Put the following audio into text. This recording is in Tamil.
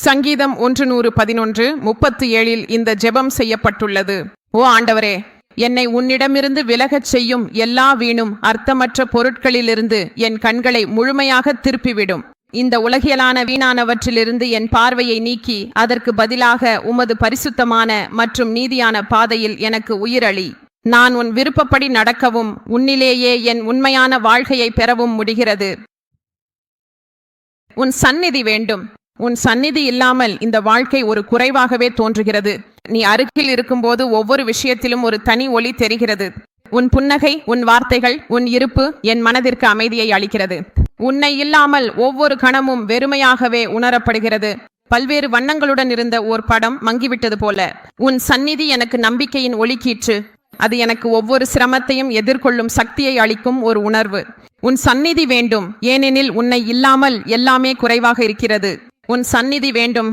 சங்கீதம் 111:37 இந்த ஜெபம் செய்யப்பட்டுள்ளது. ஓ ஆண்டவரே, என்னை உன்னிடமிருந்து விலகச் செய்யும் எல்லா வீணும் அர்த்தமற்ற பொருட்களிலிருந்து என் கண்களை முழுமையாக திருப்பிவிடும். இந்த உலகியலான வீணானவற்றிலிருந்து என் பார்வையை நீக்கி அதற்கு பதிலாக உமது பரிசுத்தமான மற்றும் நீதியான பாதையில் எனக்கு உயிரளி. நான் உன் விருப்பப்படி நடக்கவும் உன்னிலேயே என் உண்மையான வாழ்க்கையை பெறவும் முடிகிறது. உன் சந்நிதி வேண்டும். உன் சந்நிதி இல்லாமல் இந்த வாழ்க்கை ஒரு குறைவாகவே தோன்றுகிறது. நீ அருகில் இருக்கும்போது ஒவ்வொரு விஷயத்திலும் ஒரு தனி ஒளி தெரிகிறது. உன் புன்னகை, உன் வார்த்தைகள், உன் இருப்பு என் மனதிற்கு அமைதியை அளிக்கிறது. உன்னை இல்லாமல் ஒவ்வொரு கணமும் வெறுமையாகவே உணரப்படுகிறது. பல்வேறு வண்ணங்களுடன் இருந்த ஓர் படம் மங்கிவிட்டது போல. உன் சந்நிதி எனக்கு நம்பிக்கையின் ஒளிக்கீற்று. அது எனக்கு ஒவ்வொரு சிரமத்தையும் எதிர்கொள்ளும் சக்தியை அளிக்கும் ஒரு உணர்வு. உன் சந்நிதி வேண்டும், ஏனெனில் உன்னை இல்லாமல் எல்லாமே குறைவாக இருக்கிறது. உன் சந்நிதி வேண்டும்.